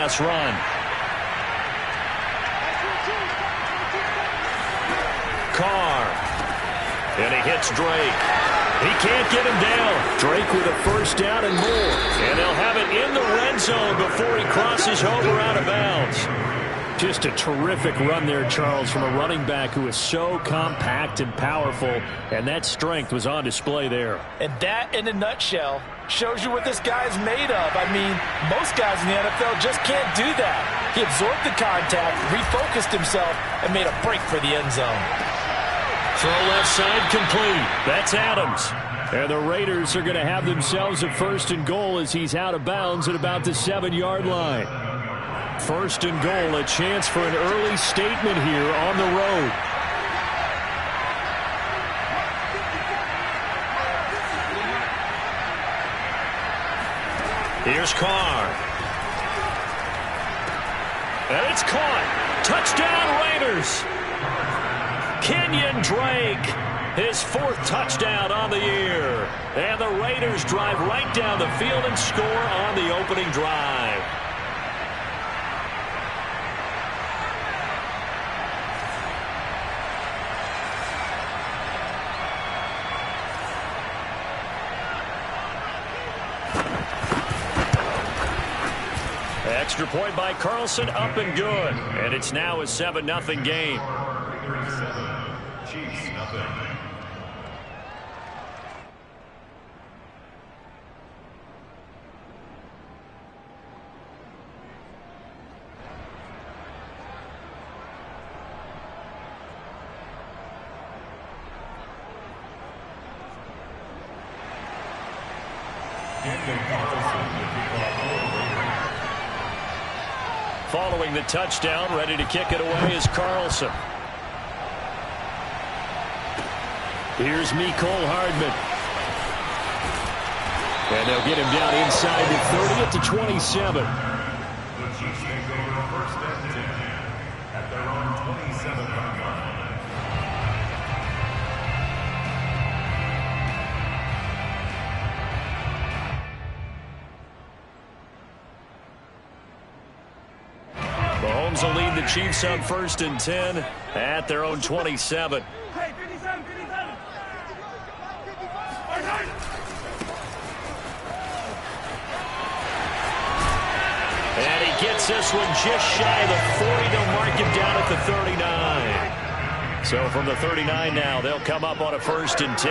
pass run. Carr. And he hits Drake. He can't get him down. Drake with a first down and more. And they'll have it in the red zone before he crosses over out of bounds. Just a terrific run there, Charles, from a running back who is so compact and powerful, and that strength was on display there. And that, in a nutshell, shows you what this guy's made of. I mean, most guys in the NFL just can't do that. He absorbed the contact, refocused himself, and made a break for the end zone. Throw left side complete. That's Adams. And the Raiders are going to have themselves a first and goal as he's out of bounds at about the 7-yard line. First and goal, a chance for an early statement here on the road. Here's Carr. And it's caught. Touchdown, Raiders. Kenyon Drake, his 4th touchdown on the year. And the Raiders drive right down the field and score on the opening drive. Extra point by Carlson, up and good. And it's now a 7-0 game. Chiefs, nothing. Following the touchdown, ready to kick it away is Carlson. Here's Mecole Hardman. And they'll get him down inside the 30 at the 27. The Chiefs take over first and 10 at their own 27-yard line. Mahomes will lead the Chiefs on first and 10 at their own 27. And he gets this one just shy of the 40. They'll mark him down at the 39. So from the 39 now, they'll come up on a first and 10.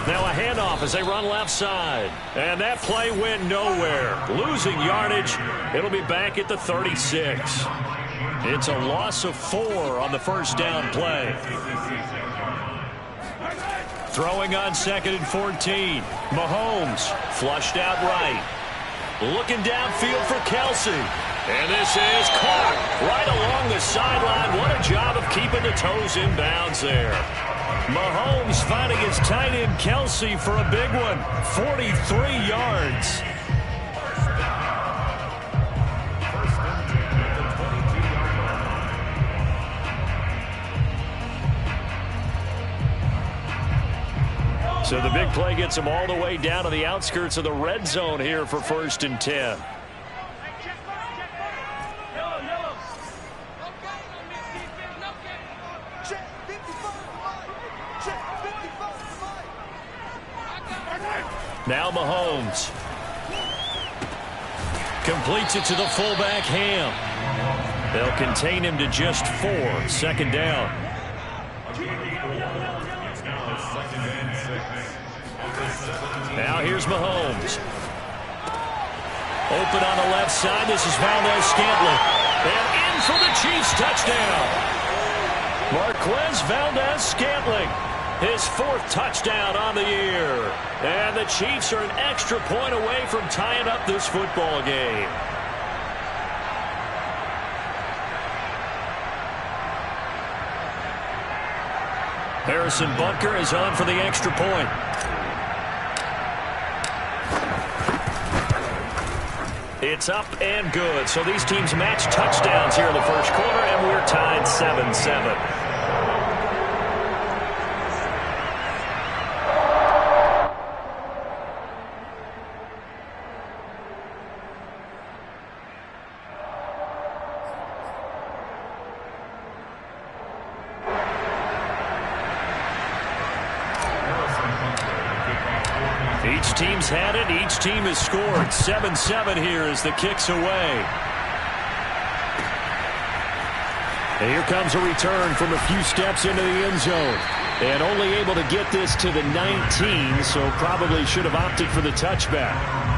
Now a handoff as they run left side. And that play went nowhere. Losing yardage. It'll be back at the 36. It's a loss of 4 on the first down play. Throwing on 2nd and 14. Mahomes flushed out right. Looking downfield for Kelsey. And this is caught right along the sideline. What a job of keeping the toes in bounds there. Mahomes finding his tight end Kelsey for a big one. 43 yards. So the big play gets him all the way down to the outskirts of the red zone here for first and 10. Now Mahomes completes it to the fullback Ham. They'll contain him to just 4. 2nd down. Now here's Mahomes. Open on the left side. This is Valdez-Scantling. And in for the Chiefs touchdown. Marquez Valdez-Scantling. His 4th touchdown on the year. And the Chiefs are an extra point away from tying up this football game. Harrison Butker is on for the extra point. It's up and good. So these teams match touchdowns here in the first quarter, and we're tied 7-7. teams had it. Each team has scored. 7-7 here as the kick's away. And here comes a return from a few steps into the end zone. And only able to get this to the 19, so probably should have opted for the touchback.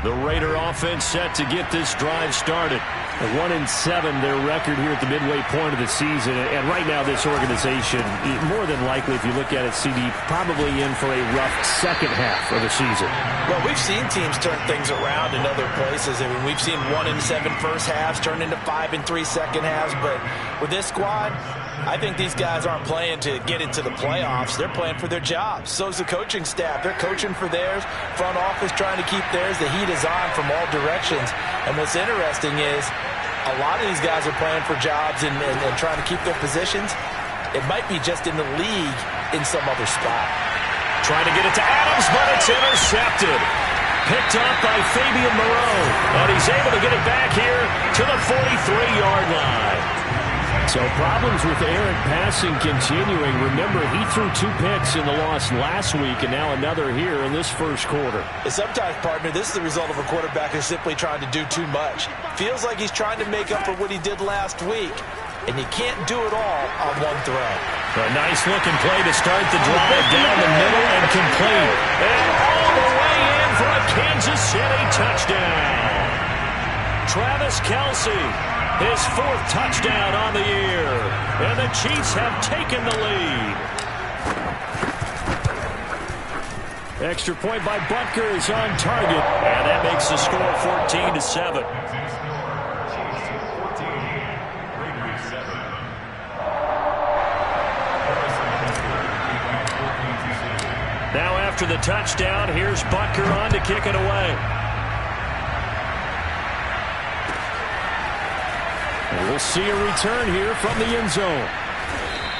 The Raider offense set to get this drive started. 1-7 their record here at the midway point of the season. And right now this organization, more than likely if you look at it, CD, probably in for a rough second half of the season. Well, we've seen teams turn things around in other places. I mean, we've seen 1-7 first halves turn into 5-3 second halves. But with this squad, I think these guys aren't playing to get into the playoffs. They're playing for their jobs. So is the coaching staff. They're coaching for theirs. Front office trying to keep theirs. The heat is on from all directions. And what's interesting is a lot of these guys are playing for jobs and trying to keep their positions. It might be just in the league in some other spot. Trying to get it to Adams, but it's intercepted. Picked up by Fabian Moreau. And he's able to get it back here to the 43-yard line. So problems with errant passing continuing. Remember, he threw 2 picks in the loss last week and now another here in this first quarter. And sometimes, partner, this is the result of a quarterback who's simply trying to do too much. Feels like he's trying to make up for what he did last week. And you can't do it all on one throw. A nice-looking play to start the drive down the middle and complete. And all the way in for a Kansas City touchdown. Travis Kelce, his 4th touchdown on the year. And the Chiefs have taken the lead. Extra point by Butker is on target. And that makes the score 14-7. Now after the touchdown, here's Butker on to kick it away. And we'll see a return here from the end zone.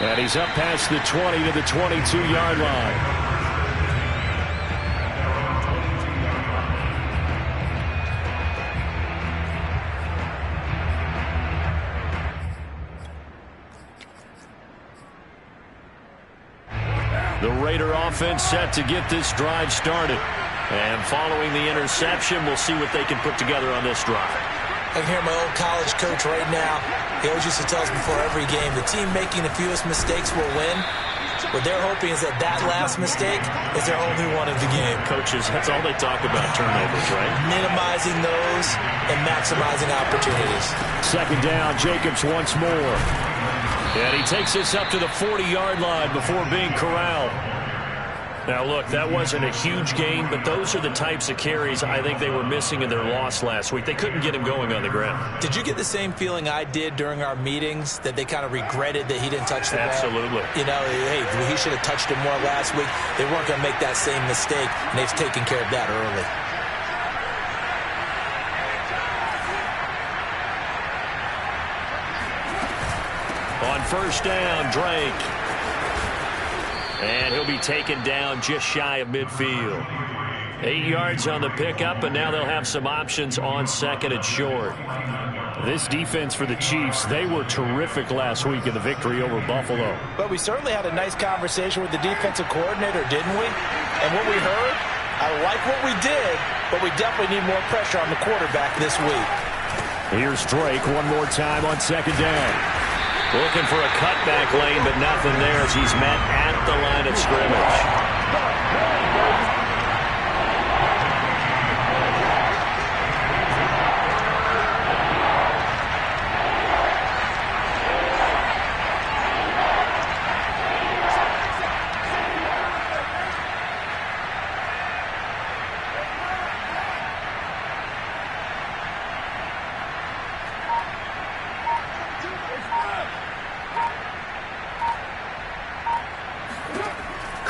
And he's up past the 20 to the 22-yard line. The Raider offense set to get this drive started. And following the interception, we'll see what they can put together on this drive. I can hear my old college coach right now. He always used to tell us before every game, the team making the fewest mistakes will win. What they're hoping is that last mistake is their only one of the game. Coaches, that's all they talk about, turnovers, right? Minimizing those and maximizing opportunities. Second down, Jacobs once more. And he takes this up to the 40-yard line before being corralled. Now, look, that wasn't a huge gain, but those are the types of carries I think they were missing in their loss last week. They couldn't get him going on the ground. Did you get the same feeling I did during our meetings, that they kind of regretted that he didn't touch the ball? Absolutely. You know, hey, he should have touched it more last week. They weren't going to make that same mistake, and they've taken care of that early. On first down, Drake. And he'll be taken down just shy of midfield. 8 yards on the pickup, and now they'll have some options on second and short. This defense for the Chiefs, they were terrific last week in the victory over Buffalo. But we certainly had a nice conversation with the defensive coordinator, didn't we? And what we heard, I like what we did, but we definitely need more pressure on the quarterback this week. Here's Drake one more time on second down. Looking for a cutback lane, but nothing there as he's met at the line of scrimmage.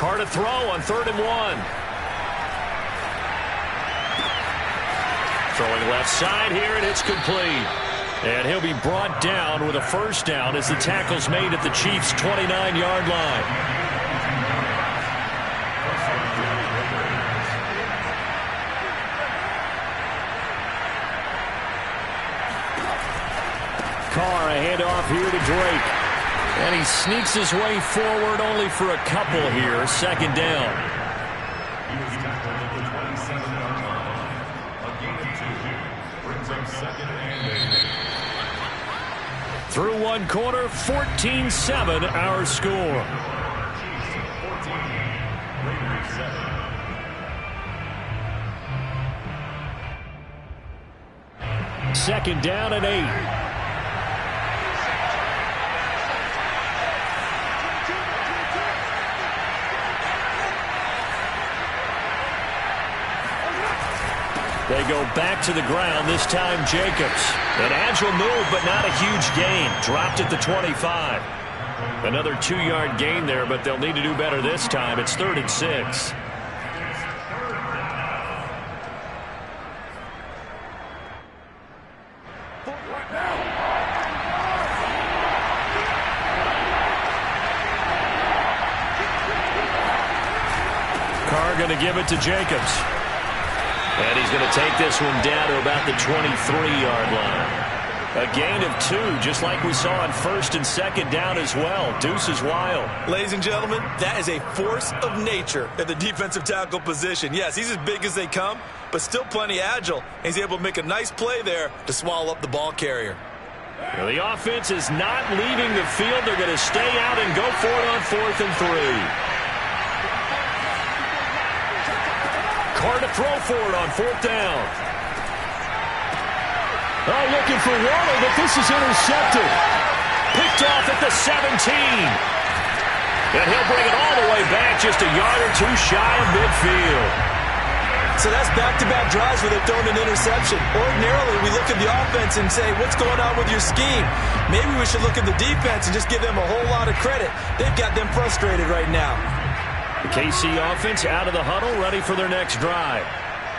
Carr to throw on 3rd and 1. Throwing left side here, and it's complete. And he'll be brought down with a first down as the tackle's made at the Chiefs' 29-yard line. Carr, a handoff here to Drake. And he sneaks his way forward only for a couple here. Second down. He was tackled at the 27-yard line. A gain of 2. Brings up second and 8. Through one quarter, 14-7 our score. Chiefs 14, Raiders 7. Second down and 8. They go back to the ground, this time Jacobs. An agile move, but not a huge gain. Dropped at the 25. Another 2-yard gain there, but they'll need to do better this time. It's 3rd and 6. Carr going to give it to Jacobs. And he's going to take this one down to about the 23-yard line. A gain of 2, just like we saw on 1st and 2nd down as well. Deuce is wild. Ladies and gentlemen, that is a force of nature at the defensive tackle position. Yes, he's as big as they come, but still plenty agile. He's able to make a nice play there to swallow up the ball carrier. Well, the offense is not leaving the field. They're going to stay out and go for it on 4th and 3. Carr to throw for it on 4th down. Oh, looking for Waller, but this is intercepted. Picked off at the 17. And he'll bring it all the way back, just a yard or 2 shy of midfield. So that's back-to-back drives where they've thrown an interception. Ordinarily, we look at the offense and say, what's going on with your scheme? Maybe we should look at the defense and just give them a whole lot of credit. They've got them frustrated right now. The KC offense out of the huddle, ready for their next drive.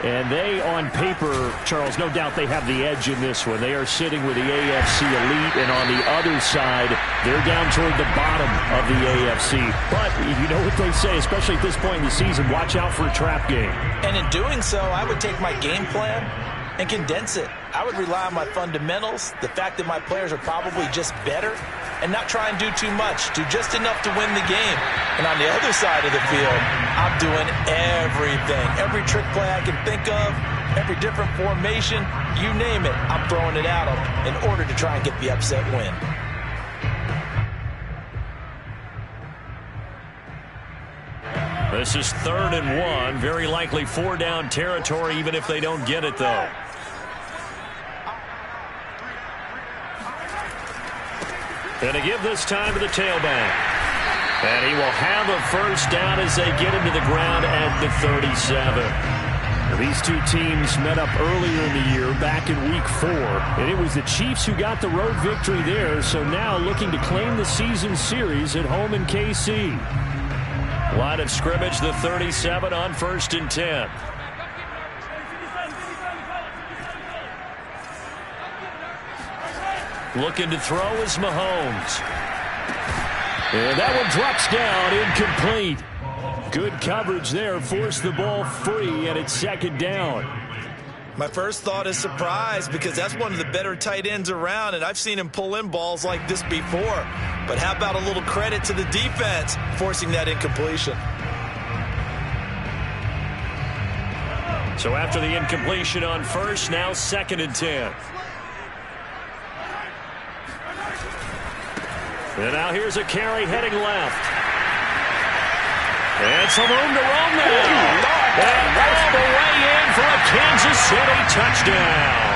And they, on paper, Charles, no doubt they have the edge in this one. They are sitting with the AFC elite, and on the other side, they're down toward the bottom of the AFC. But you know what they say, especially at this point in the season, watch out for a trap game. And in doing so, I would take my game plan and condense it. I would rely on my fundamentals, the fact that my players are probably just better, and not try and do too much. Do just enough to win the game. And on the other side of the field, I'm doing everything. Every trick play I can think of, every different formation, you name it, I'm throwing it at them in order to try and get the upset win. This is 3rd and 1. Very likely 4-down territory, even if they don't get it, though. And to give this time to the tailback. And he will have a first down as they get him to the ground at the 37. These two teams met up earlier in the year, back in Week 4. And it was the Chiefs who got the road victory there, so now looking to claim the season series at home in KC. Line of scrimmage, the 37 on 1st and 10. Looking to throw is Mahomes. And that one drops down, incomplete. Good coverage there, forced the ball free, and it's 2nd down. My first thought is surprise, because that's one of the better tight ends around, and I've seen him pull in balls like this before. But how about a little credit to the defense forcing that incompletion? So after the incompletion on 1st, now 2nd and 10. And now here's a carry heading left. And some room to roam now. And all the way in for a Kansas City touchdown.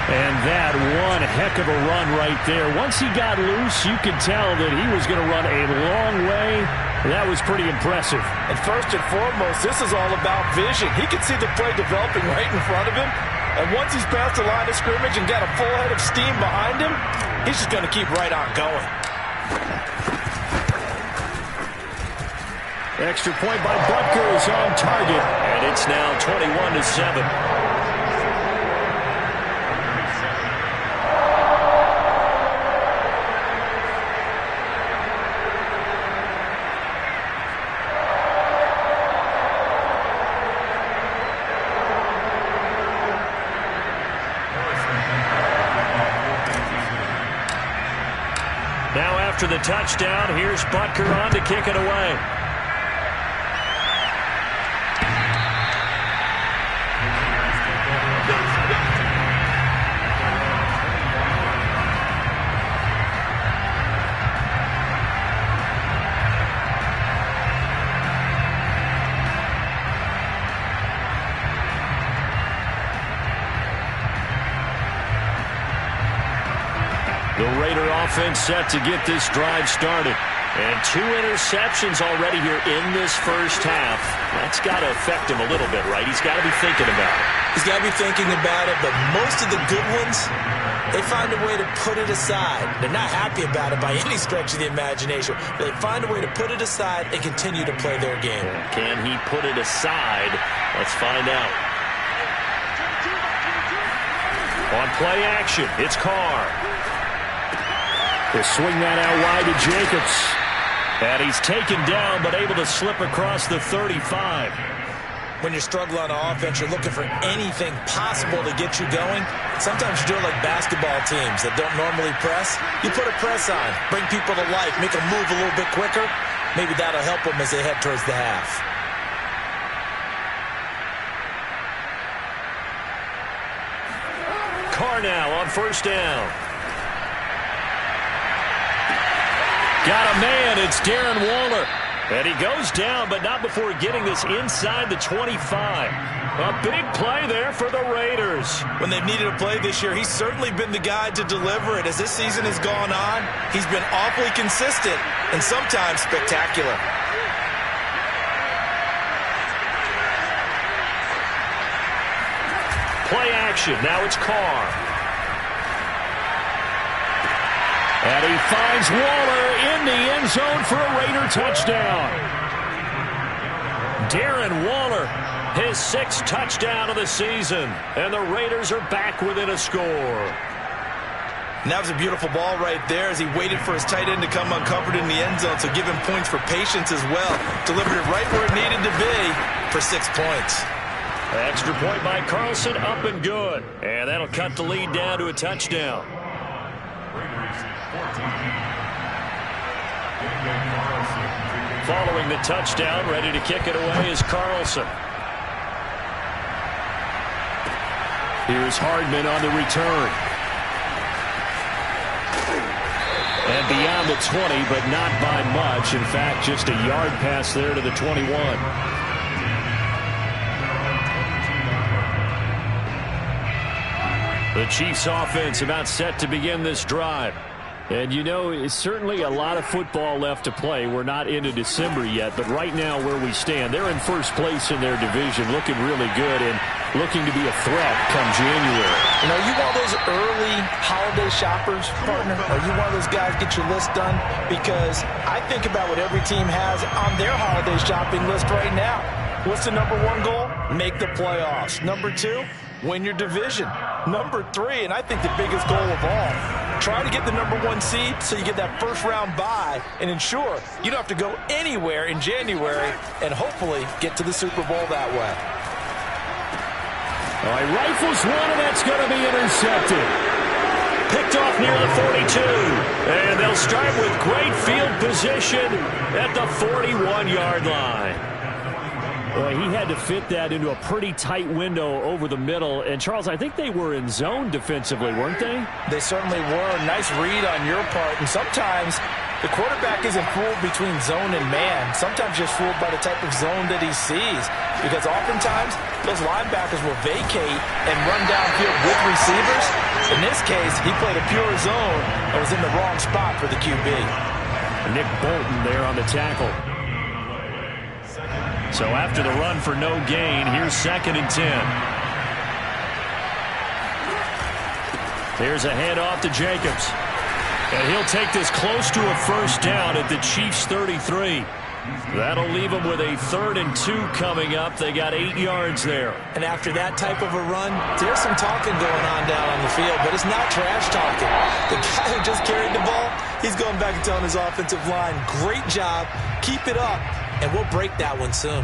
And that one heck of a run right there. Once he got loose, you could tell that he was going to run a long way. That was pretty impressive. And first and foremost, this is all about vision. He could see the play developing right in front of him. And once he's past the line of scrimmage and got a full head of steam behind him, he's just going to keep right on going. Extra point by Butker is on target, and it's now 21-7. Now after the touchdown, here's Butker on to kick it away. The Raider offense set to get this drive started. And 2 interceptions already here in this first half. That's got to affect him a little bit, right? He's got to be thinking about it. He's got to be thinking about it, but most of the good ones, they find a way to put it aside. They're not happy about it by any stretch of the imagination. They find a way to put it aside and continue to play their game. Can he put it aside? Let's find out. On play action, it's Carr. He'll swing that out wide to Jacobs. And he's taken down, but able to slip across the 35. When you're struggling on offense, you're looking for anything possible to get you going. Sometimes you do it like basketball teams that don't normally press. You put a press on, bring people to life, make them move a little bit quicker. Maybe that'll help them as they head towards the half. Carr now on first down. Got a man, it's Darren Waller. And he goes down, but not before getting this inside the 25. A big play there for the Raiders. When they've needed a play this year, he's certainly been the guy to deliver it. As this season has gone on, he's been awfully consistent and sometimes spectacular. Play action, now it's Carr. And he finds Waller in the end zone for a Raider touchdown. Darren Waller, his 6th touchdown of the season. And the Raiders are back within a score. And that was a beautiful ball right there as he waited for his tight end to come uncovered in the end zone, so give him points for patience as well. Delivered it right where it needed to be for 6 points. Extra point by Carlson, up and good. And that'll cut the lead down to a touchdown. Following the touchdown, ready to kick it away is Carlson. Here's Hardman on the return. And beyond the 20, but not by much. In fact, just a yard pass there to the 21. The Chiefs offense about set to begin this drive. And you know, it's certainly a lot of football left to play. We're not into December yet, but right now where we stand, they're in first place in their division, looking really good and looking to be a threat come January. You know, you one of those early holiday shoppers, partner? Are you one of those guys get your list done? Because I think about what every team has on their holiday shopping list right now. What's the number 1 goal? Make the playoffs. Number 2, win your division. Number 3, and I think the biggest goal of all, try to get the number 1 seed so you get that first-round bye and ensure you don't have to go anywhere in January and hopefully get to the Super Bowl that way. All right, rifles one, and that's going to be intercepted. Picked off near the 42. And they'll start with great field position at the 41-yard line. Well, he had to fit that into a pretty tight window over the middle. And, Charles, I think they were in zone defensively, weren't they? They certainly were. Nice read on your part. And sometimes the quarterback isn't fooled between zone and man. Sometimes just fooled by the type of zone that he sees. Because oftentimes, those linebackers will vacate and run downfield with receivers. In this case, he played a pure zone and was in the wrong spot for the QB. Nick Bolton there on the tackle. So after the run for no gain, here's 2nd and 10. Here's a handoff to Jacobs. And he'll take this close to a first down at the Chiefs' 33. That'll leave them with a 3rd and 2 coming up. They got 8 yards there. And after that type of a run, there's some talking going on down on the field, but it's not trash talking. The guy who just carried the ball, he's going back and telling his offensive line, great job, keep it up, and we'll break that one soon.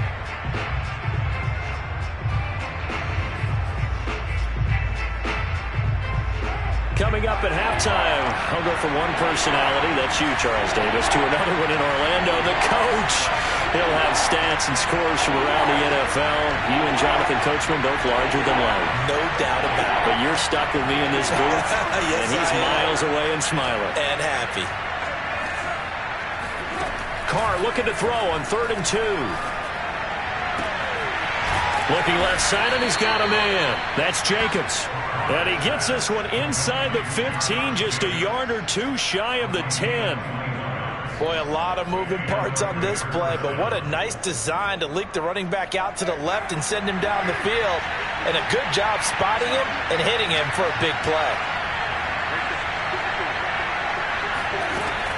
Coming up at halftime, I'll go from one personality, that's you, Charles Davis, to another one in Orlando, the coach. He'll have stats and scores from around the NFL. You and Jonathan Coachman both larger than life. No doubt about it. But you're stuck with me in this booth, yes, and he's miles away and smiling. And happy. Carr looking to throw on 3rd and 2. Looking left side, and he's got a man. That's Jacobs. And he gets this one inside the 15, just a yard or two shy of the 10. Boy, a lot of moving parts on this play, but what a nice design to leak the running back out to the left and send him down the field. And a good job spotting him and hitting him for a big play.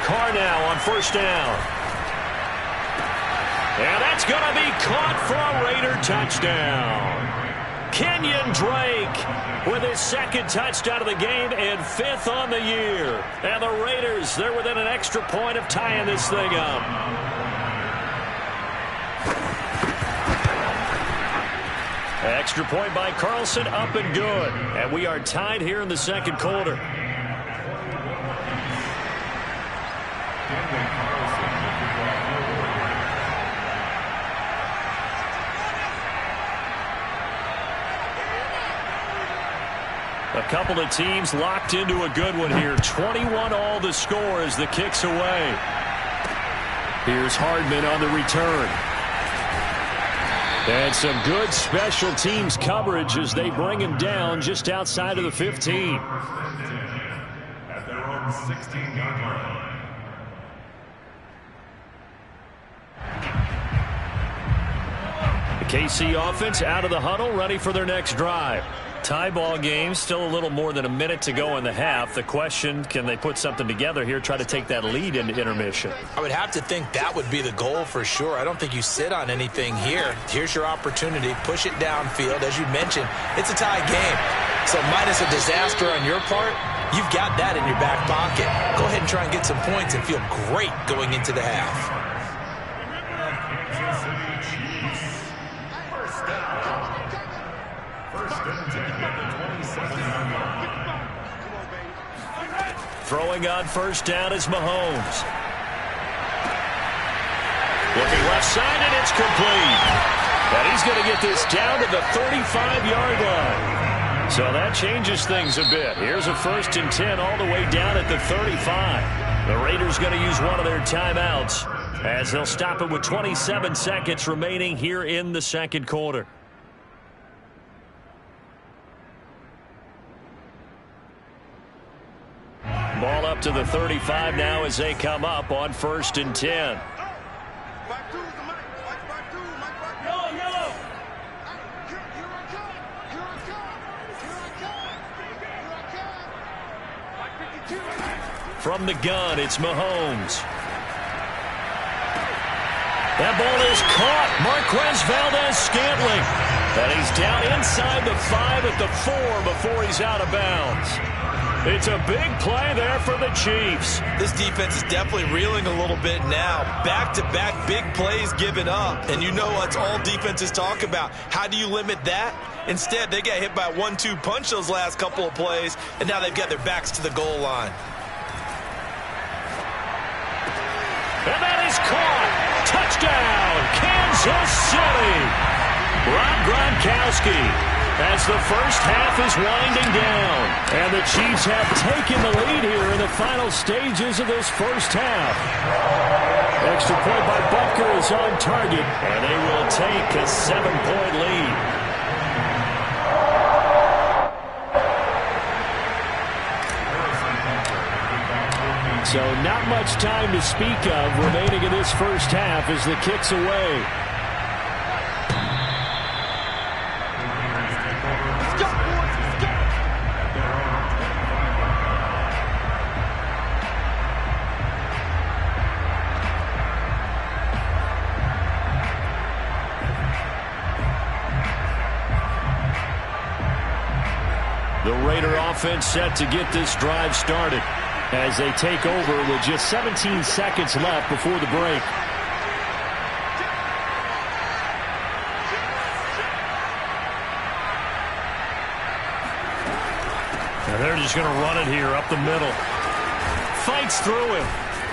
Carr now on 1st down. And that's going to be caught for a Raider touchdown. Kenyon Drake with his 2nd touchdown of the game and 5th on the year. And the Raiders, they're within an extra point of tying this thing up. Extra point by Carlson, up and good. And we are tied here in the 2nd quarter. A couple of teams locked into a good one here. 21 all the score as the kick's away. Here's Hardman on the return. And some good special teams coverage as they bring him down just outside of the 15. At their own 16-yard line. The KC offense out of the huddle, ready for their next drive. Tie ball game, still a little more than a minute to go in the half. The question, can they put something together here, try to take that lead into intermission? I would have to think that would be the goal for sure. I don't think you sit on anything here. Here's your opportunity. Push it downfield. As you mentioned, it's a tie game. So minus a disaster on your part, you've got that in your back pocket. Go ahead and try and get some points and feel great going into the half. Throwing on 1st down is Mahomes. Looking left side, and it's complete. And he's going to get this down to the 35-yard line. So that changes things a bit. Here's a 1st and 10 all the way down at the 35. The Raiders going to use one of their timeouts as they'll stop it with 27 seconds remaining here in the 2nd quarter. Ball up to the 35 now as they come up on 1st and 10. From the gun, it's Mahomes. That ball is caught. Marquez Valdes-Scantling. And he's down inside the 5 at the 4 before he's out of bounds. It's a big play there for the Chiefs. This defense is definitely reeling a little bit now. Back-to-back big plays given up. And you know what all defenses talk about. How do you limit that? Instead, they got hit by a 1-2 punch those last couple of plays, and now they've got their backs to the goal line. And that is caught. Touchdown, Kansas City. Rob Gronkowski. As the first half is winding down. And the Chiefs have taken the lead here in the final stages of this first half. Extra point by Butker is on target. And they will take a 7-point lead. So not much time to speak of remaining in this first half as the kick's away. The Raider offense set to get this drive started as they take over with just 17 seconds left before the break. And they're is going to run it here up the middle. Fights through him.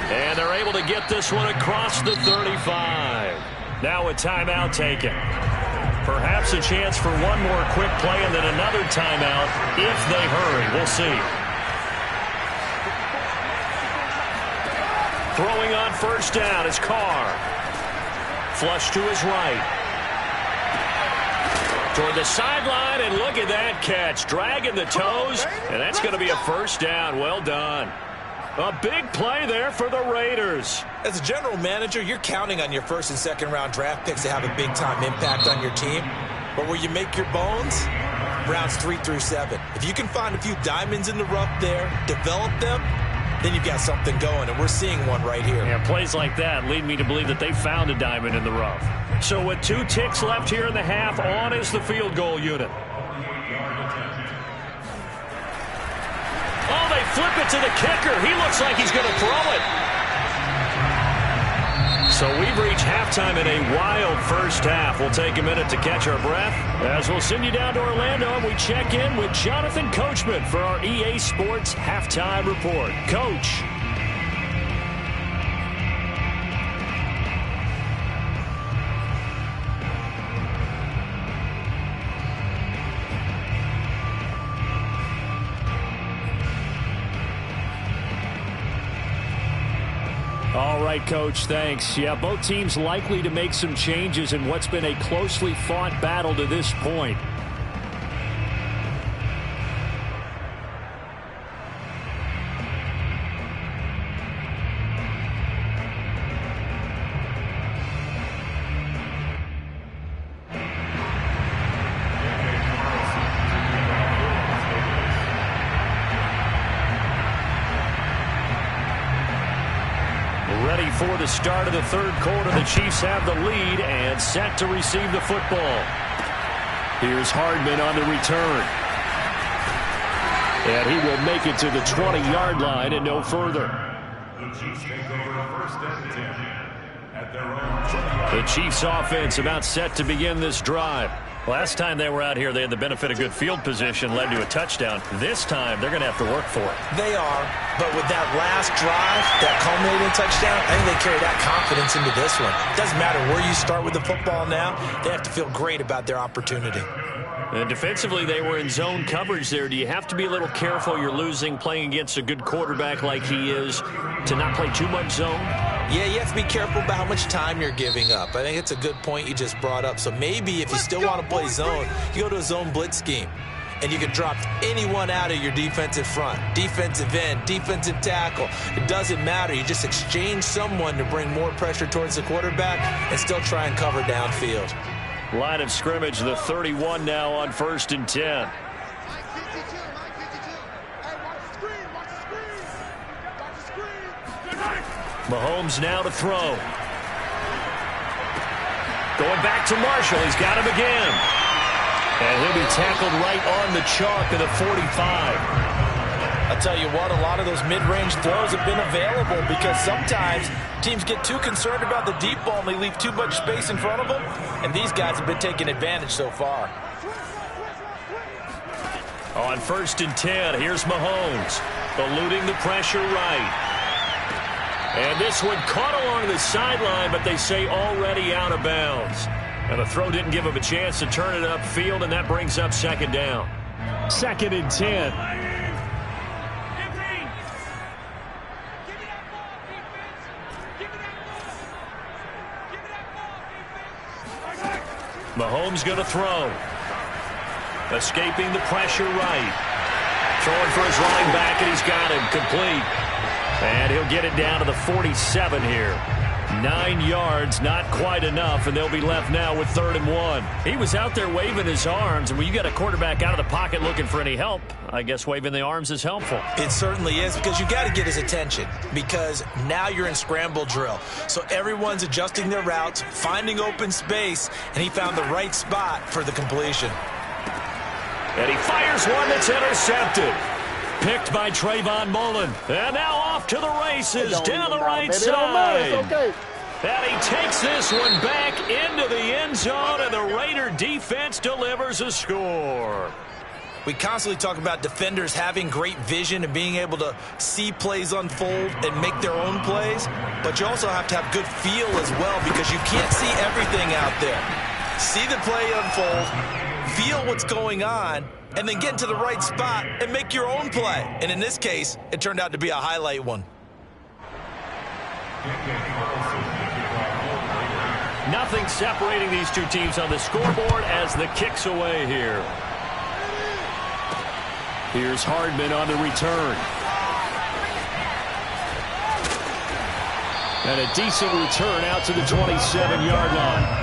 And they're able to get this one across the 35. Now a timeout taken. Perhaps a chance for one more quick play and then another timeout if they hurry. We'll see. Throwing on first down is Carr. Flush to his right. Toward the sideline, and look at that catch. Dragging the toes, and that's going to be a first down. Well done. A big play there for the Raiders. As a general manager, you're counting on your first and second round draft picks to have a big-time impact on your team. But where you make your bones, rounds 3 through 7. If you can find a few diamonds in the rough there, develop them, then you've got something going, and we're seeing one right here. Yeah, plays like that lead me to believe that they found a diamond in the rough. So with 2 ticks left here in the half, on is the field goal unit. Oh, they flip it to the kicker. He looks like he's going to throw it. So we've reached halftime in a wild first half. We'll take a minute to catch our breath as we'll send you down to Orlando and we check in with Jonathan Coachman for our EA Sports Halftime Report. Coach. All right, Coach, thanks. Yeah, both teams likely to make some changes in what's been a closely fought battle to this point. Ready for the start of the third quarter. The Chiefs have the lead and set to receive the football. Here's Hardman on the return. And he will make it to the 20-yard line and no further. The Chiefs take over first and 10 at their own 20. The Chiefs offense about set to begin this drive. Last time they were out here, they had the benefit of good field position, led to a touchdown. This time, they're going to have to work for it. They are, but with that last drive, that culminating touchdown, I think they carry that confidence into this one. Doesn't matter where you start with the football now, they have to feel great about their opportunity. And defensively, they were in zone coverage there. Do you have to be a little careful you're losing playing against a good quarterback like he is to not play too much zone? Yeah, you have to be careful about how much time you're giving up. I think it's a good point you just brought up. So maybe if you still want to play zone, you go to a zone blitz scheme. And you can drop anyone out of your defensive front, defensive end, defensive tackle. It doesn't matter. You just exchange someone to bring more pressure towards the quarterback and still try and cover downfield. Line of scrimmage, the 31 now on first and 10. Mahomes now to throw. Going back to Marshall. He's got him again. And he'll be tackled right on the chalk of the 45. I'll tell you what, a lot of those mid-range throws have been available because sometimes teams get too concerned about the deep ball and they leave too much space in front of them. And these guys have been taking advantage so far. On first and 10, here's Mahomes. Eluding the pressure right. And this one caught along the sideline, but they say already out of bounds. And the throw didn't give him a chance to turn it upfield, and that brings up second down. Second and 10. Mahomes going to throw. Escaping the pressure right. Throwing for his running back, and he's got him complete. And he'll get it down to the 47 here. 9 yards, not quite enough, and they'll be left now with 3rd and 1. He was out there waving his arms, and when you got a quarterback out of the pocket looking for any help, I guess waving the arms is helpful. It certainly is, because you got to get his attention, because now you're in scramble drill. So everyone's adjusting their routes, finding open space, and he found the right spot for the completion. And he fires one that's intercepted. Picked by Trayvon Mullen. And now off to the races down the right side. And he takes this one back into the end zone, and the Raider defense delivers a score. We constantly talk about defenders having great vision and being able to see plays unfold and make their own plays, but you also have to have good feel as well because you can't see everything out there. See the play unfold, feel what's going on, and then get into the right spot and make your own play. And in this case, it turned out to be a highlight one. Nothing separating these two teams on the scoreboard as the kick's away here. Here's Hardman on the return. And a decent return out to the 27-yard line.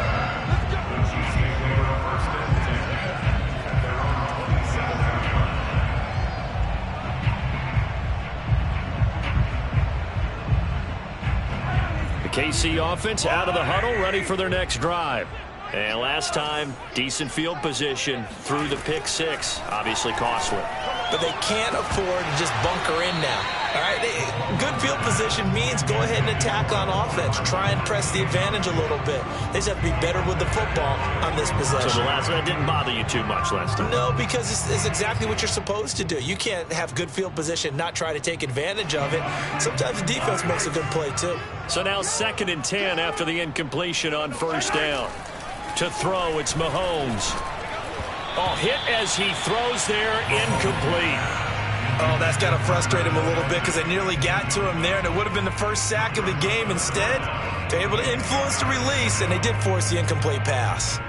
KC offense out of the huddle, ready for their next drive. And last time, decent field position through the pick six. Obviously costly. But they can't afford to just bunker in now. All right, good field position means go ahead and attack on offense. Try and press the advantage a little bit. They just have to be better with the football on this possession. So that didn't bother you too much last time? No, because it's exactly what you're supposed to do. You can't have good field position, not try to take advantage of it. Sometimes the defense makes a good play too. So now 2nd and 10 after the incompletion on first down. To throw, it's Mahomes. Oh, hit as he throws there, incomplete. Oh, that's got to frustrate him a little bit because they nearly got to him there, and it would have been the first sack of the game. Instead, they're able to influence the release, and they did force the incomplete pass.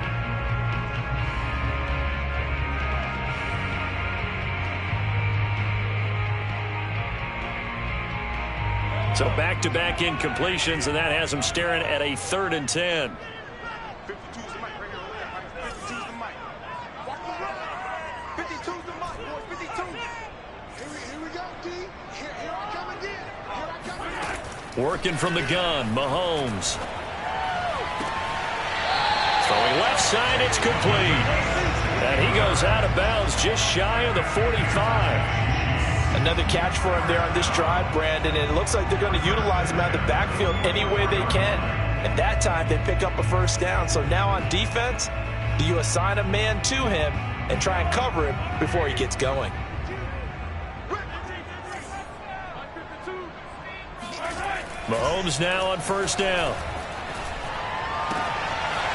So back-to-back incompletions, and that has them staring at a 3rd and 10. Working from the gun, Mahomes. Throwing left side, it's complete. And he goes out of bounds just shy of the 45. Another catch for him there on this drive, Brandon, and it looks like they're going to utilize him out of the backfield any way they can. And that time, they pick up a first down. So now on defense, do you assign a man to him and try and cover him before he gets going? Mahomes now on first down.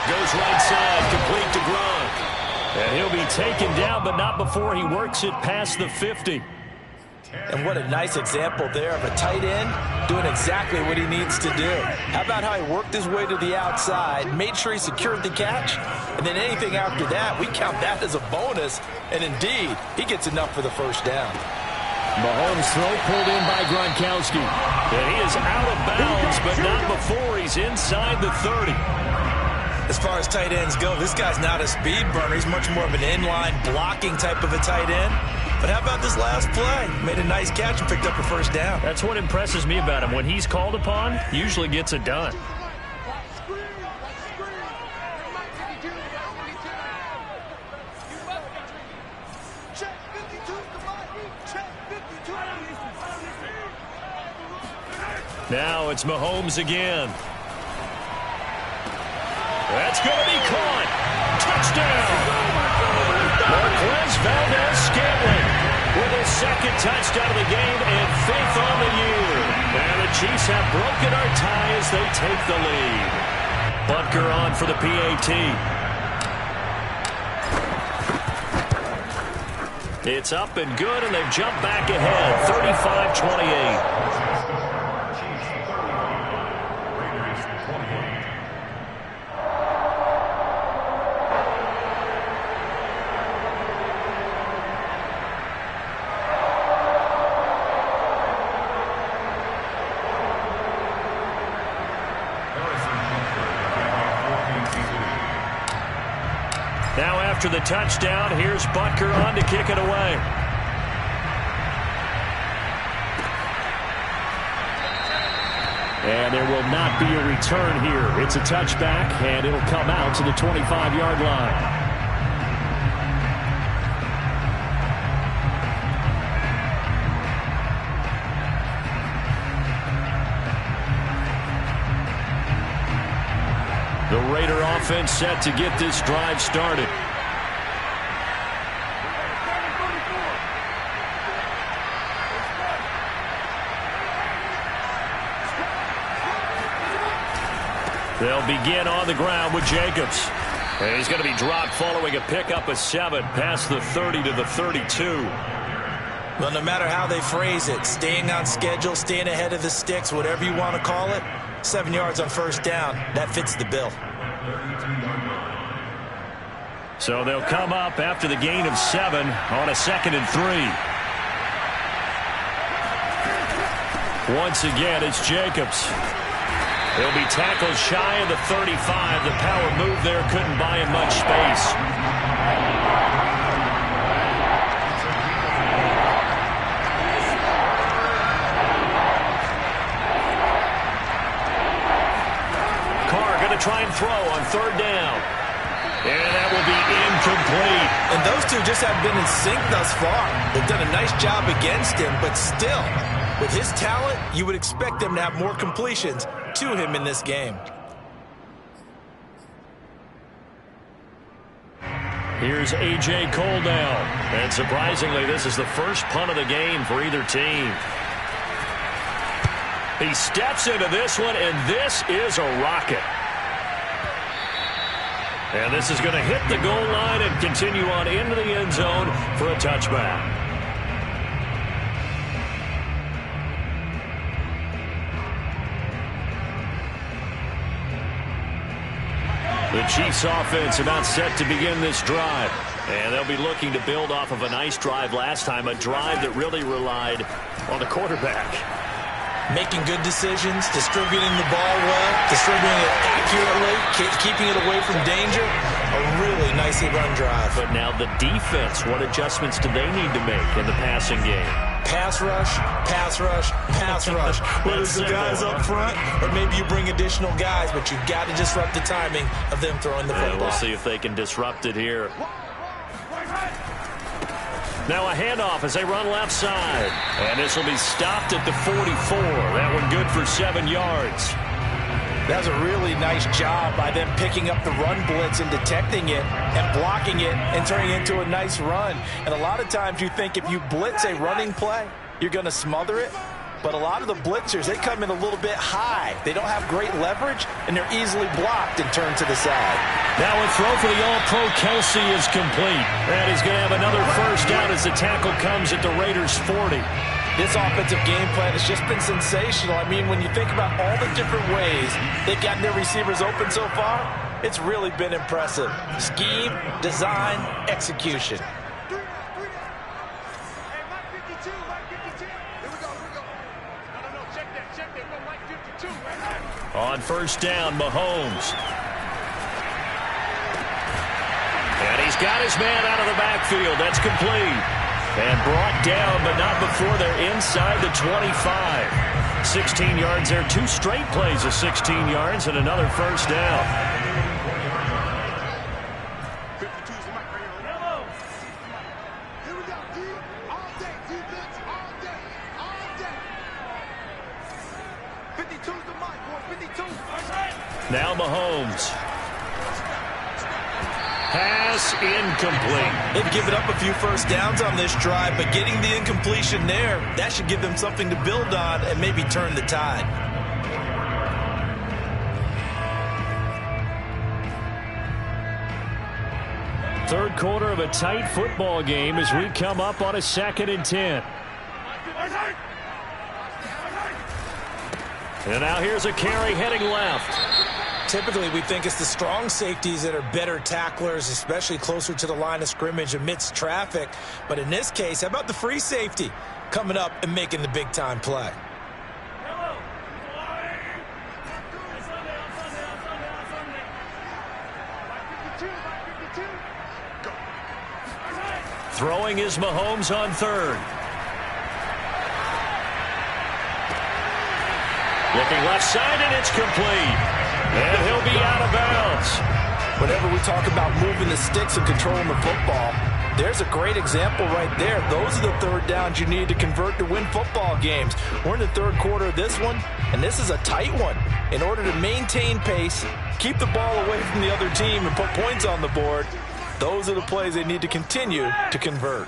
Goes right side, complete to Gronk. And he'll be taken down, but not before he works it past the 50. And what a nice example there of a tight end doing exactly what he needs to do. How about how he worked his way to the outside, made sure he secured the catch, and then anything after that, we count that as a bonus. And indeed, he gets enough for the first down. Mahomes' throw pulled in by Gronkowski. And he is out of bounds, but not before he's inside the 30. As far as tight ends go, this guy's not a speed burner. He's much more of an inline blocking type of a tight end. But how about this last play? Made a nice catch and picked up a first down. That's what impresses me about him. When he's called upon, usually gets it done. Now it's Mahomes again. That's going to be caught. Touchdown. Marquez Valdes-Scantling with his 2nd touchdown of the game and 5th on the year. And the Chiefs have broken our tie as they take the lead. Butker on for the PAT. It's up and good, and they've jumped back ahead, 35-28. Now after the touchdown, here's Butker on to kick it away. And there will not be a return here. It's a touchback, and it'll come out to the 25-yard line. The Raider offense set to get this drive started. They'll begin on the ground with Jacobs. And he's going to be dropped following a pickup of 7 past the 30 to the 32. Well, no matter how they phrase it, staying on schedule, staying ahead of the sticks, whatever you want to call it, 7 yards on first down, that fits the bill. So they'll come up after the gain of 7 on a 2nd and 3. Once again, it's Jacobs. He'll be tackled shy of the 35. The power move there couldn't buy him much space. Carr going to try and throw on 3rd down. And that will be incomplete. And those two just have been in sync thus far. They've done a nice job against him, but still, with his talent, you would expect them to have more completions to him in this game. Here's A.J. Coldell. And surprisingly, this is the first punt of the game for either team. He steps into this one, and this is a rocket. And this is going to hit the goal line and continue on into the end zone for a touchback. The Chiefs offense about set to begin this drive. And they'll be looking to build off of a nice drive last time, a drive that really relied on the quarterback. Making good decisions, distributing the ball well, distributing it accurately, keeping it away from danger. A really nicely run drive. But now the defense, what adjustments do they need to make in the passing game? Pass rush, pass rush, pass rush. Whether it's the guys up front or maybe you bring additional guys, but you've got to disrupt the timing of them throwing the football. We'll see if they can disrupt it here. Now a handoff as they run left side. And this will be stopped at the 44. That one good for 7 yards. That was a really nice job by them picking up the run blitz and detecting it and blocking it and turning it into a nice run. And a lot of times you think if you blitz a running play, you're going to smother it. But a lot of the blitzers, they come in a little bit high. They don't have great leverage, and they're easily blocked and turned to the side. Now a throw for the All-Pro Kelsey is complete. And he's going to have another first down as the tackle comes at the Raiders' 40. This offensive game plan has just been sensational. I mean, when you think about all the different ways they've gotten their receivers open so far, it's really been impressive. Scheme, design, execution. On first down, Mahomes. And he's got his man out of the backfield. That's complete. And brought down, but not before they're inside the 25. 16 yards there. 2 straight plays of 16 yards and another first down. Now Mahomes. Pass incomplete. They've given up a few first downs on this drive, but getting the incompletion there, that should give them something to build on and maybe turn the tide. Third quarter of a tight football game as we come up on a 2nd and 10. And now here's a carry heading left. Typically, we think it's the strong safeties that are better tacklers, especially closer to the line of scrimmage amidst traffic. But in this case, how about the free safety coming up and making the big-time play? Throwing is Mahomes on 3rd. Looking left side, and it's complete. And he'll be out of bounds. Whenever we talk about moving the sticks and controlling the football, there's a great example right there. Those are the third downs you need to convert to win football games. We're in the third quarter of this one, and this is a tight one. In order to maintain pace, keep the ball away from the other team, and put points on the board, those are the plays they need to continue to convert.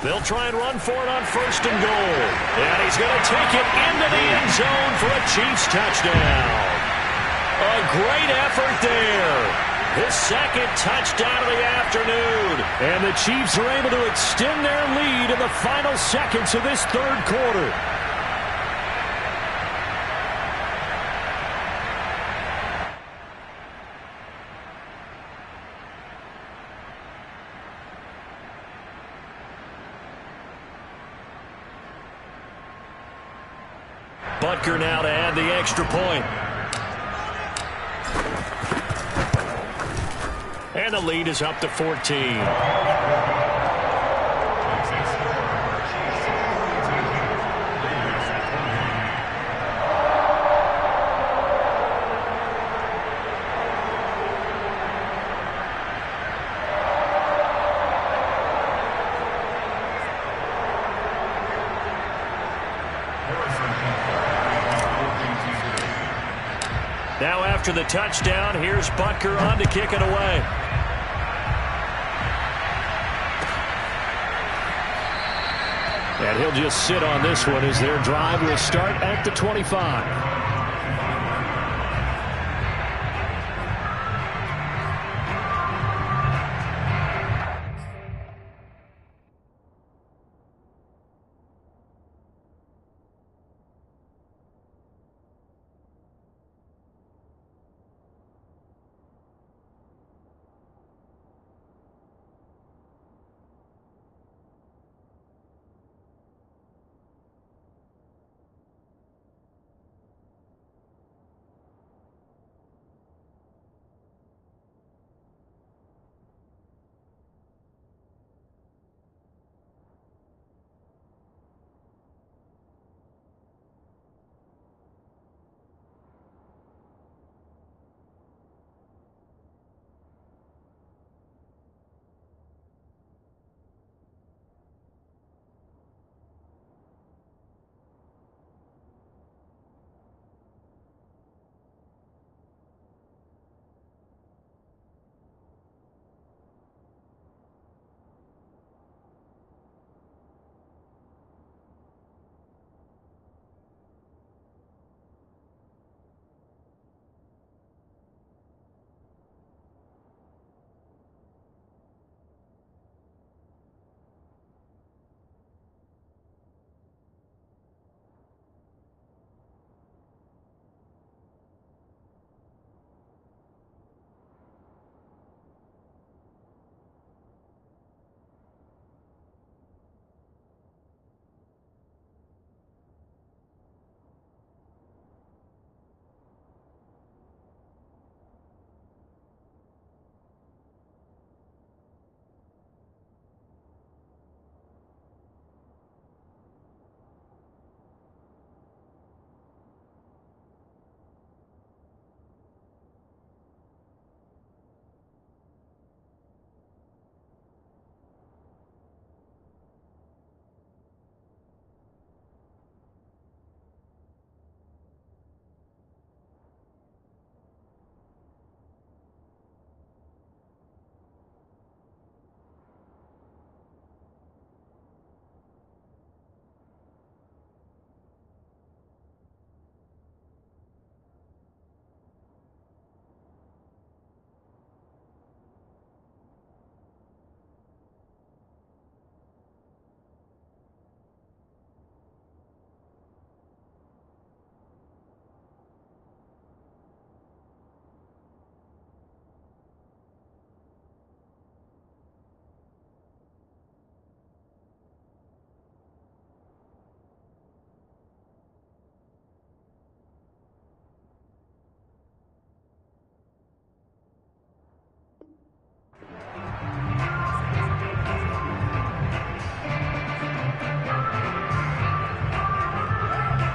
They'll try and run for it on 1st and goal. And he's going to take it into the end zone for a Chiefs touchdown. A great effort there. His 2nd touchdown of the afternoon. And the Chiefs are able to extend their lead in the final seconds of this 3rd quarter. Butker now to add the extra point. And the lead is up to 14. Now after the touchdown, here's Butker on to kick it away. And he'll just sit on this one as their drive will start at the 25.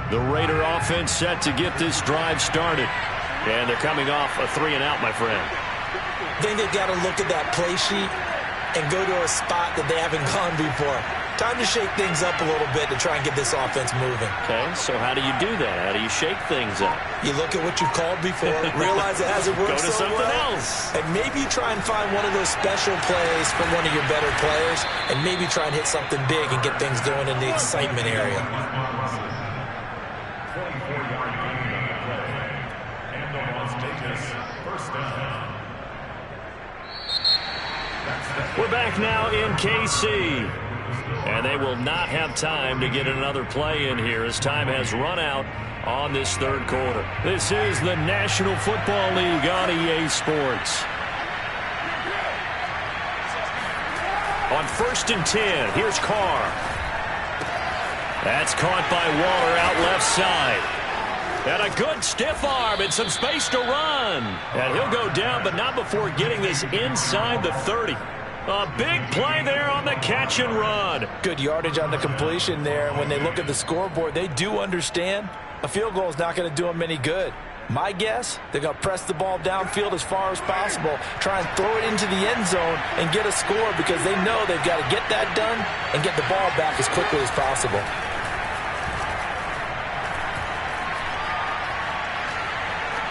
The Raider offense set to get this drive started. And they're coming off a 3-and-out, my friend. I think they've got to look at that play sheet and go to a spot that they haven't gone before. Time to shake things up a little bit to try and get this offense moving. Okay, so how do you do that? How do you shake things up? You look at what you've called before, realize it hasn't worked Go to so something well, else. and maybe try and find one of those special plays from one of your better players, and maybe try and hit something big and get things going in the excitement area. 24-yard gain on the play. And the Las Vegas first down. We're back now in KC. And they will not have time to get another play in here as time has run out on this third quarter. This is the National Football League on EA Sports. On 1st and 10, here's Carr. That's caught by Waller out left side. And a good stiff arm and some space to run. And he'll go down, but not before getting this inside the 30. A big play there on the catch and run. Good yardage on the completion there. And when they look at the scoreboard, they do understand a field goal is not going to do them any good. My guess, they're going to press the ball downfield as far as possible, try and throw it into the end zone and get a score because they know they've got to get that done and get the ball back as quickly as possible.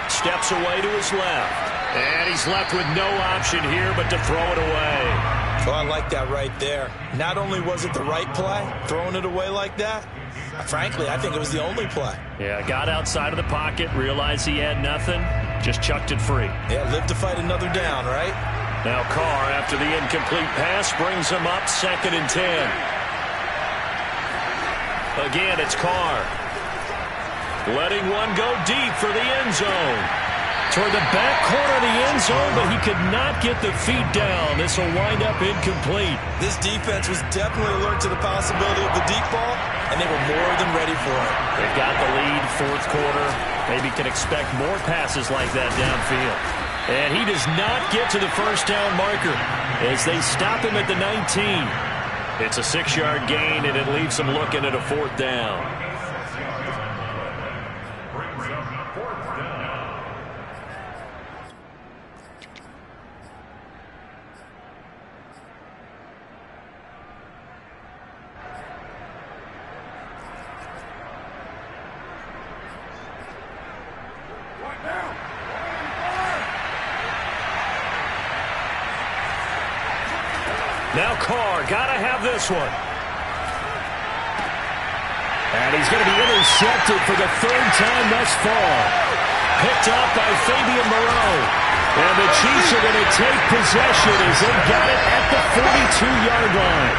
Steps away to his left. And he's left with no option here but to throw it away. Well, I like that right there. Not only was it the right play, throwing it away like that, frankly, I think it was the only play. Yeah, got outside of the pocket, realized he had nothing, just chucked it free. Yeah, live to fight another down, right? Now Carr, after the incomplete pass, brings him up 2nd and 10. Again, it's Carr. Letting one go deep for the end zone. Toward the back corner of the end zone, but he could not get the feet down. This will wind up incomplete. This defense was definitely alert to the possibility of the deep ball, and they were more than ready for it. They've got the lead, 4th quarter. Maybe can expect more passes like that downfield. And he does not get to the first down marker as they stop him at the 19. It's a 6-yard gain, and it leaves them looking at a 4th down. Now Carr, got to have this one. And he's going to be intercepted for the 3rd time thus far. Picked up by Fabian Moreau. And the Chiefs are going to take possession as they got it at the 42-yard line.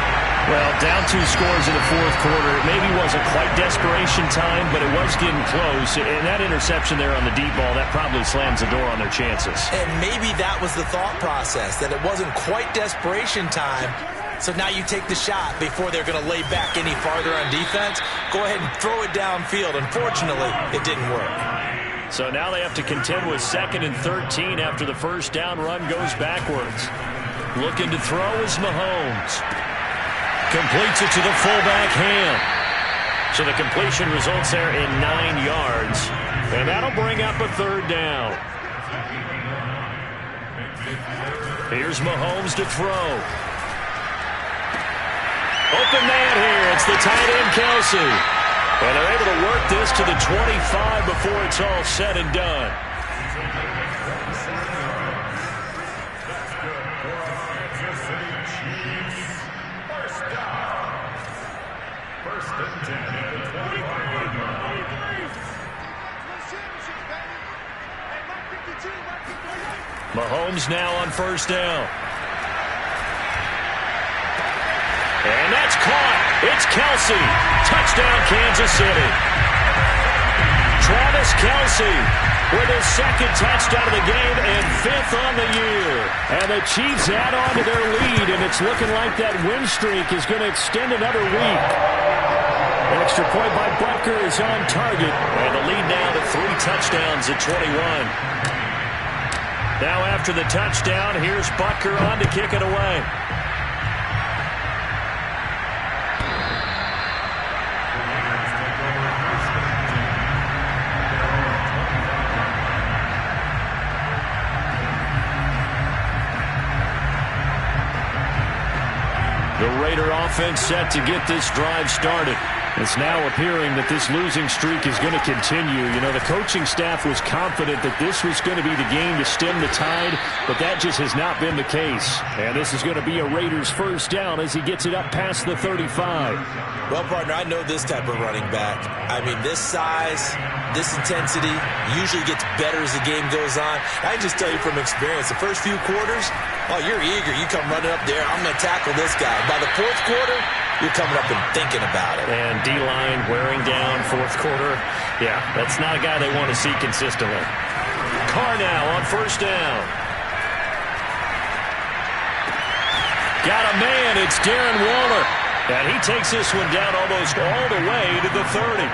Well, down 2 scores in the 4th quarter. It maybe wasn't quite desperation time, but it was getting close. And that interception there on the deep ball, that probably slams the door on their chances. And maybe that was the thought process, that it wasn't quite desperation time. So now you take the shot before they're going to lay back any farther on defense. Go ahead and throw it downfield. Unfortunately, it didn't work. So now they have to contend with 2nd and 13 after the first down run goes backwards. Looking to throw is Mahomes. Completes it to the fullback Ham. So the completion results there in 9 yards. And that'll bring up a 3rd down. Here's Mahomes to throw. Open man here. It's the tight end, Kelsey. And they're able to work this to the 25 before it's all said and done. Mahomes now on 1st down. And that's caught. It's Kelsey. Touchdown, Kansas City. Travis Kelsey with his 2nd touchdown of the game and 5th on the year. And the Chiefs add on to their lead, and it's looking like that win streak is going to extend another week. An extra point by Butker is on target. And the lead now to 3 touchdowns at 21. Now after the touchdown, here's Butker on to kick it away. The Raider offense set to get this drive started. It's now appearing that this losing streak is going to continue. You know, the coaching staff was confident that this was going to be the game to stem the tide, but that just has not been the case. And this is going to be a Raiders first down as he gets it up past the 35. Well, partner, I know this type of running back. I mean, this size, this intensity usually gets better as the game goes on. I can just tell you from experience, the first few quarters, oh, you're eager. You come running up there, I'm going to tackle this guy. By the fourth quarter, you're coming up and thinking about it. And D-line wearing down fourth quarter. Yeah, that's not a guy they want to see consistently. Carr now on first down. Got a man. It's Darren Waller. And he takes this one down almost all the way to the 30.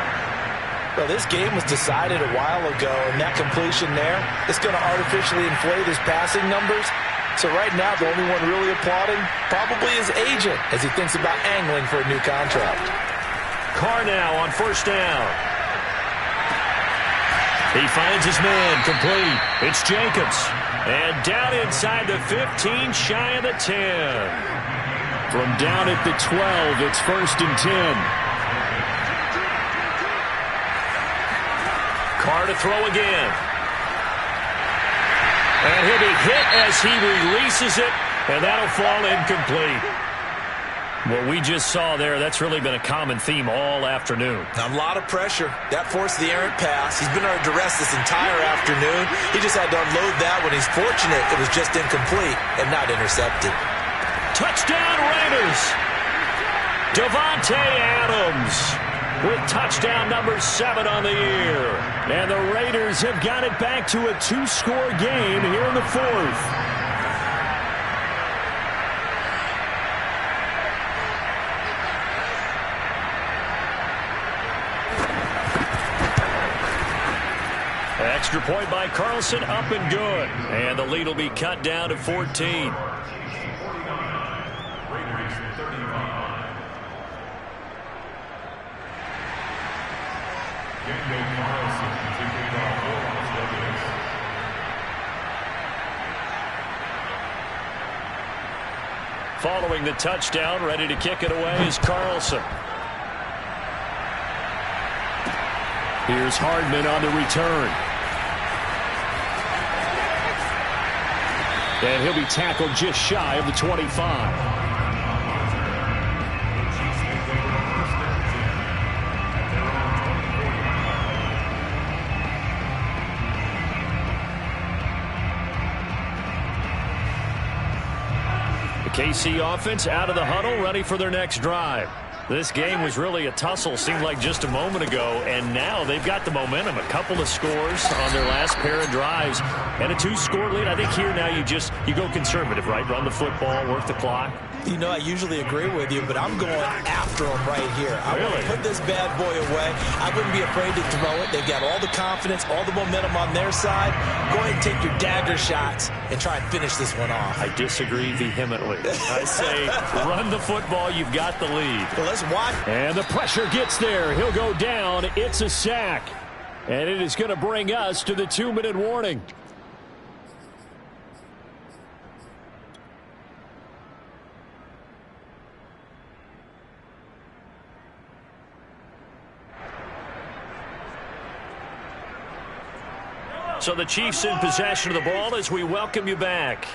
Well, this game was decided a while ago, and that completion there, it's going to artificially inflate his passing numbers. So right now, the only one really applauding probably his agent as he thinks about angling for a new contract. Carr now on first down. He finds his man complete. It's Jacobs. And down inside the 15, shy of the 10. From down at the 12, it's first and 10. Carr to throw again. And he'll be hit as he releases it, and that'll fall incomplete. What we just saw there, that's really been a common theme all afternoon. A lot of pressure. That forced the errant pass. He's been under duress this entire afternoon. He just had to unload that when he's fortunate it was just incomplete and not intercepted. Touchdown Raiders! Davante Adams with touchdown number 7 on the year. And the Raiders have got it back to a 2-score game here in the fourth. Extra point by Carlson, up and good. And the lead will be cut down to 14. Following the touchdown, ready to kick it away is Carlson. Here's Hardman on the return. And he'll be tackled just shy of the 25. KC offense out of the huddle, ready for their next drive. This game was really a tussle, seemed like just a moment ago, and now they've got the momentum. A couple of scores on their last pair of drives, and a 2-score lead. I think here now you go conservative, right? Run the football, work the clock. You know, I usually agree with you, but I'm going after them right here. I want to put this bad boy away. I wouldn't be afraid to throw it. They've got all the confidence, all the momentum on their side. Go ahead and take your dagger shots and try and finish this one off. I disagree vehemently. I say run the football. You've got the lead. Well, let's watch. And the pressure gets there. He'll go down. It's a sack. And it is going to bring us to the 2-minute warning. So the Chiefs in possession of the ball as we welcome you back.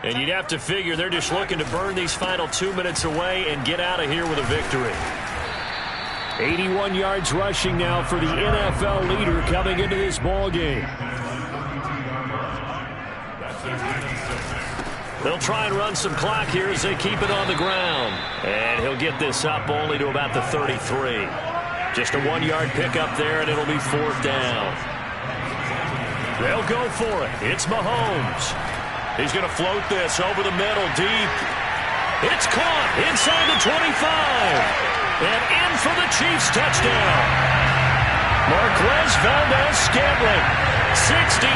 And you'd have to figure they're just looking to burn these final 2 minutes away and get out of here with a victory. 81 yards rushing now for the NFL leader coming into this ball game. They'll try and run some clock here as they keep it on the ground. And he'll get this up only to about the 33. Just a 1-yard pickup there, and it'll be 4th down. They'll go for it. It's Mahomes. He's going to float this over the middle deep. It's caught inside the 25. And in for the Chiefs touchdown. Marquez Valdes-Scantling, 67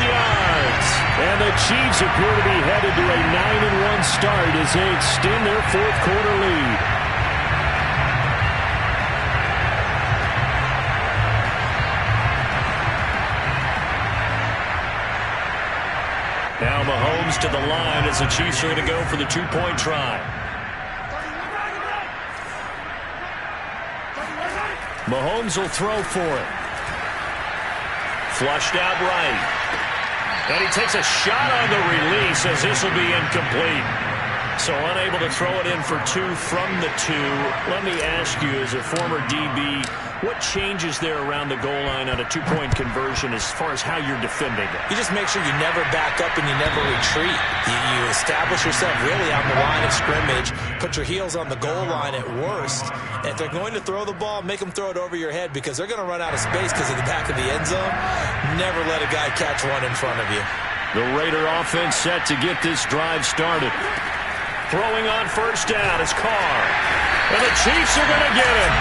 yards. And the Chiefs appear to be headed to a 9-1 start as they extend their fourth quarter lead. Now Mahomes to the line as the Chiefs are going to go for the 2-point try. Mahomes will throw for it. Flushed out right. And he takes a shot on the release as this will be incomplete. So unable to throw it in for 2 from the 2. Let me ask you, as a former DB, what changes there around the goal line on a 2-point conversion as far as how you're defending it? You just make sure you never back up and you never retreat. You establish yourself really on the line of scrimmage, put your heels on the goal line at worst. And if they're going to throw the ball, make them throw it over your head because they're going to run out of space because of the back of the end zone. Never let a guy catch one in front of you. The Raider offense set to get this drive started. Throwing on first down is Carr. And the Chiefs are going to get him.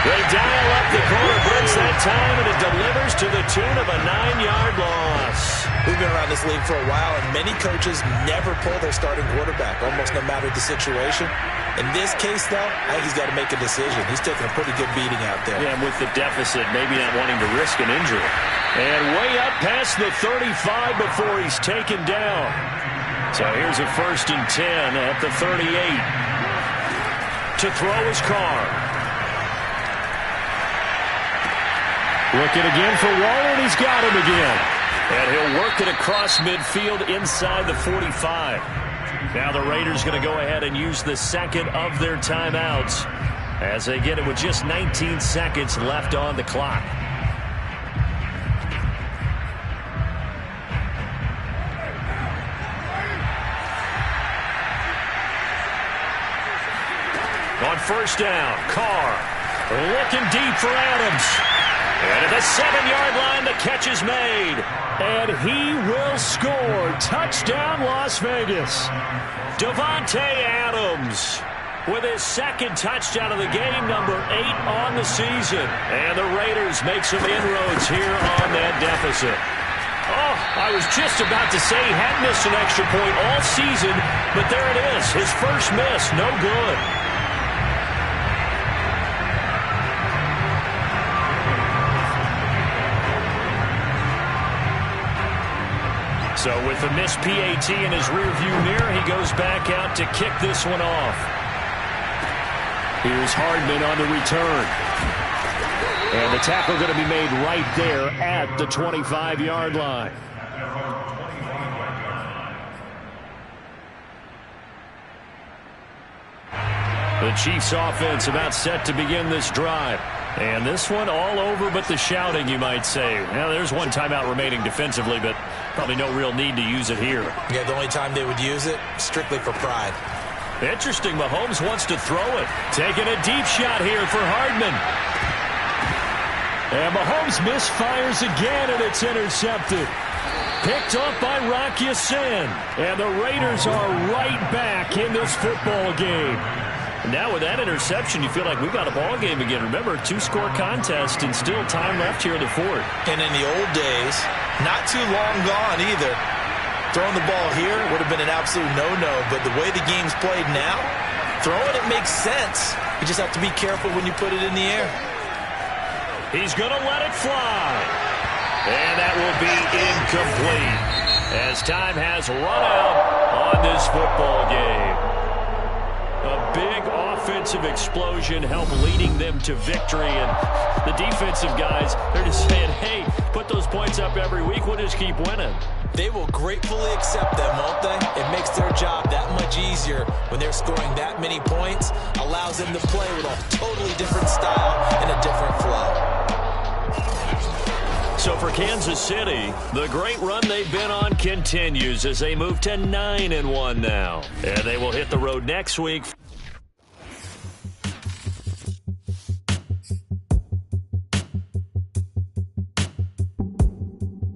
They dial up the corner blitz that time, and it delivers to the tune of a 9-yard loss. We've been around this league for a while, and many coaches never pull their starting quarterback, almost no matter the situation. In this case, though, I think he's got to make a decision. He's taking a pretty good beating out there. Yeah, and with the deficit, maybe not wanting to risk an injury. And way up past the 35 before he's taken down. So here's a 1st and 10 at the 38. To throw is Carr. Looking again for Waller, and he's got him again. And he'll work it across midfield inside the 45. Now the Raiders going to go ahead and use the second of their timeouts as they get it with just 19 seconds left on the clock. On first down, Carr looking deep for Adams. And at the 7-yard line, the catch is made. And he will score. Touchdown, Las Vegas. Davante Adams with his 2nd touchdown of the game, number 8 on the season. And the Raiders make some inroads here on that deficit. Oh, I was just about to say he hadn't missed an extra point all season, but there it is. His first miss, no good. So with the missed PAT in his rearview mirror, he goes back out to kick this one off. Here's Hardman on the return. And the tackle going to be made right there at the 25-yard line. The Chiefs offense about set to begin this drive. And this one all over but the shouting, you might say. Now, there's one timeout remaining defensively, but probably no real need to use it here. Yeah, the only time they would use it, strictly for pride. Interesting, Mahomes wants to throw it. Taking a deep shot here for Hardman. And Mahomes misfires again, and it's intercepted. Picked up by Rock Ya-Sin. And the Raiders are right back in this football game. Now with that interception, you feel like we've got a ball game again. Remember, 2-score contest and still time left here in the 4th. And in the old days, not too long gone either. Throwing the ball here would have been an absolute no-no, but the way the game's played now, throwing it makes sense. You just have to be careful when you put it in the air. He's going to let it fly. And that will be incomplete as time has run out on this football game. A big offensive explosion helped leading them to victory. And the defensive guys, they're just saying, hey, put those points up every week. We'll just keep winning. They will gratefully accept them, won't they? It makes their job that much easier when they're scoring that many points. Allows them to play with a totally different style and a different flow. So for Kansas City, the great run they've been on continues as they move to 9-1 now. And they will hit the road next week.